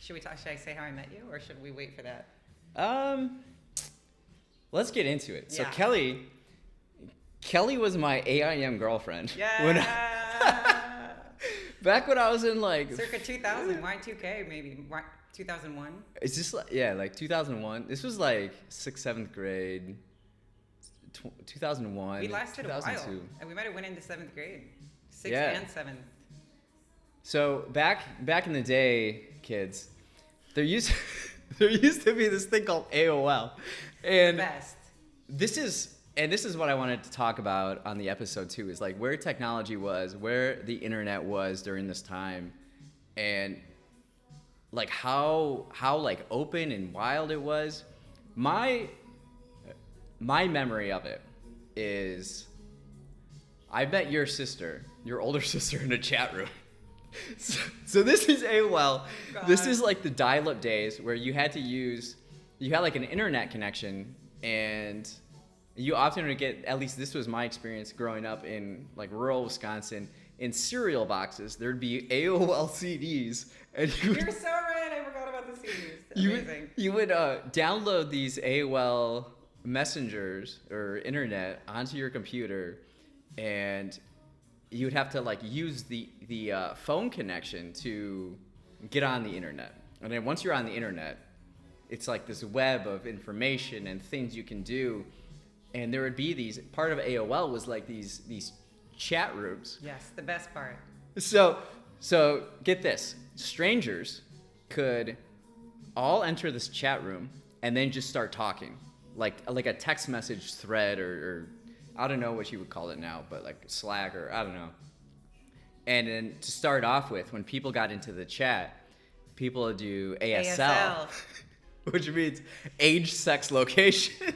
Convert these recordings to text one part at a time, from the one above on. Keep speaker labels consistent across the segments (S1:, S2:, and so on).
S1: Should I say how I met you, or should we wait for that?
S2: Um, let's get into it. So
S1: Yeah.
S2: Kelly was my AIM girlfriend.
S1: Yeah.
S2: Back when I was in like
S1: Circa 2000, Y2K maybe, 2001.
S2: It's just like 2001. This was like 6th, 7th grade. 2001.
S1: We lasted a
S2: 2002.
S1: while, and we might have went into 7th grade, 6th
S2: Yeah.
S1: and 7th.
S2: So back in the day, kids, there used to be this thing called AOL, and
S1: Best.
S2: this is what I wanted to talk about on the episode too, is like where technology was, where the internet was during this time, and like how like open and wild it was. My memory of it is I met your older sister, in a chat room. So this is AOL.
S1: God.
S2: This is like the dial-up days where you had like an internet connection, and you often would get, at least this was my experience growing up in like rural Wisconsin, in cereal boxes there'd be AOL CDs, and
S1: You're so right. I forgot about the CDs. Amazing.
S2: you would download these AOL messengers or internet onto your computer, and you would have to like use the phone connection to get on the internet. And then once you're on the internet, it's like this web of information and things you can do. And there would be these, part of AOL was like these chat rooms.
S1: Yes, the best part.
S2: So get this, strangers could all enter this chat room and then just start talking, like a text message thread or I don't know what you would call it now, but like Slack or I don't know. And then to start off with, when people got into the chat, people would do ASL. Which means age, sex, location.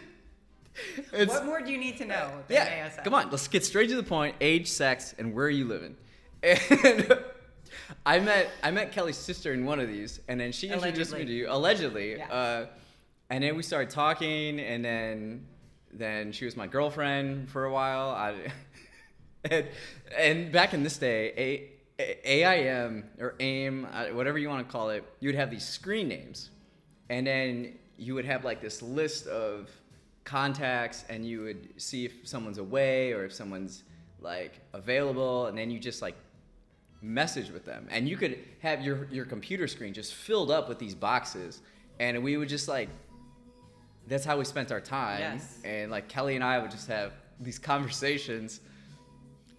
S1: What more do you need to know than
S2: Yeah,
S1: ASL?
S2: come on, let's get straight to the point. Age, sex, and where are you living? And I met Kelly's sister in one of these, and then she introduced me to you, allegedly.
S1: Yeah.
S2: And then we started talking, and then she was my girlfriend for a while. And back in this day, AIM or AIM, whatever you want to call it, you would have these screen names, and then you would have like this list of contacts, and you would see if someone's away or if someone's like available, and then you just like message with them, and you could have your computer screen just filled up with these boxes, and we would just like, that's how we spent our time.
S1: Yes.
S2: And like Kelly and I would just have these conversations.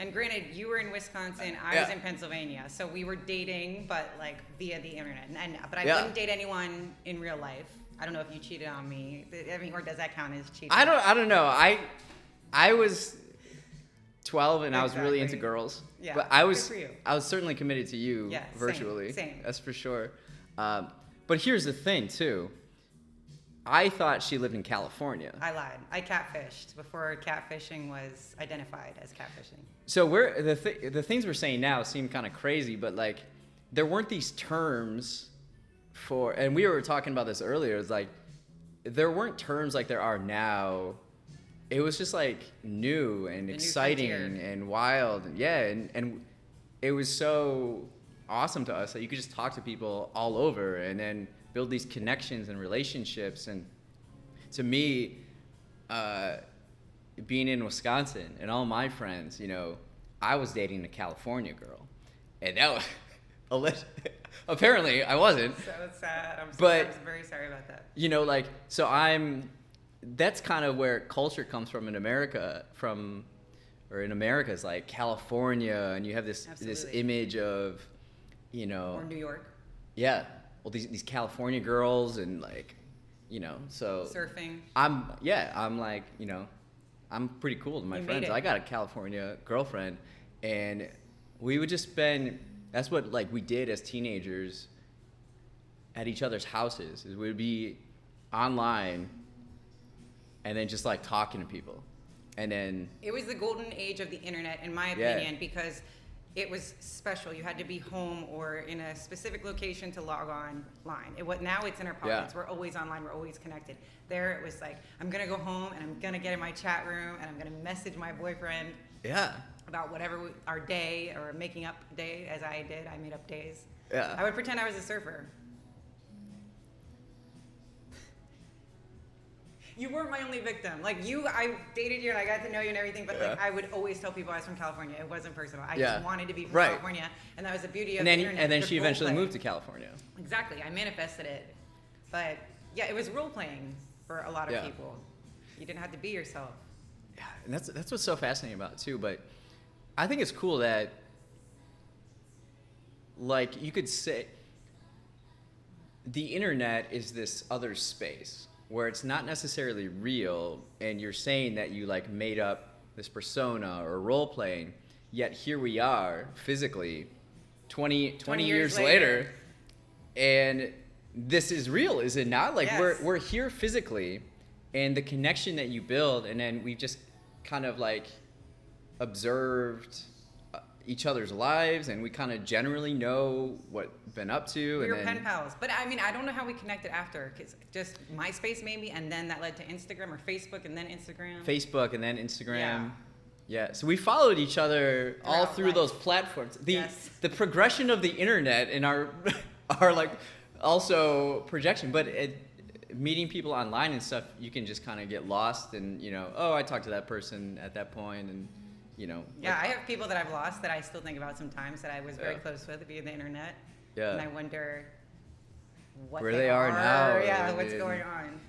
S1: And granted, you were in Wisconsin, I was in Pennsylvania, so we were dating, but like via the internet. But I wouldn't date anyone in real life. I don't know if you cheated on me. I mean, or does that count as cheating?
S2: I don't know. I was 12 and I was really into girls.
S1: Yeah,
S2: but
S1: good for you.
S2: I was certainly committed to you virtually.
S1: Same.
S2: That's for sure. But here's the thing too. I thought she lived in California.
S1: I lied. I catfished before catfishing was identified as catfishing.
S2: So the things we're saying now seem kind of crazy, but like there weren't these terms for, and we were talking about this earlier. It's like there weren't terms like there are now. It was just like new and exciting and wild, and it was so awesome to us that you could just talk to people all over and then build these connections and relationships. And to me, being in Wisconsin and all my friends, you know, I was dating a California girl, and that was apparently I wasn't.
S1: So sad. I'm very sorry about that.
S2: You know, like, so that's kind of where culture comes from in America, in America is like California, and you have this image of, you know,
S1: or New York.
S2: Yeah. Well, these California girls and like, you know, so
S1: surfing.
S2: I'm like, you know, I'm pretty cool to my friends. I got a California girlfriend, and we would just spend, that's what like we did as teenagers at each other's houses, is we'd be online and then just like talking to people. And then
S1: it was the golden age of the internet, in my opinion, because it was special. You had to be home or in a specific location to log online. Now it's in our pockets. We're always online. We're always connected. There it was like, I'm going to go home and I'm going to get in my chat room and I'm going to message my boyfriend about whatever our day, or making up day, as I did. I made up days.
S2: Yeah.
S1: I would pretend I was a surfer. You weren't my only victim. Like I dated you and I got to know you and everything, but like I would always tell people I was from California. It wasn't personal. I just wanted to be from California, and that was the beauty of the internet.
S2: And then she eventually moved to California.
S1: Exactly. I manifested it. But yeah, it was role playing for a lot of people. You didn't have to be yourself.
S2: Yeah, and that's what's so fascinating about it too. But I think it's cool that, like, you could say the internet is this other space where it's not necessarily real, and you're saying that you like made up this persona or role playing, yet here we are physically 20 years later, and this is real, is it not? Like we're here physically, and the connection that you build, and then we've just kind of like observed each other's lives, and we kind of generally know what been up to.
S1: We were pen pals, but I mean, I don't know how we connected after, because just MySpace maybe, and then that led to Instagram, or Facebook and then Instagram. Yeah. So we followed each other all through those platforms. The progression of the internet and our like also projection, but meeting people online and stuff, you can just kind of get lost, and I talked to that person at that point, and I have people that I've lost that I still think about sometimes, that I was very close with via the internet. And I wonder where they are now. Yeah, what's going on.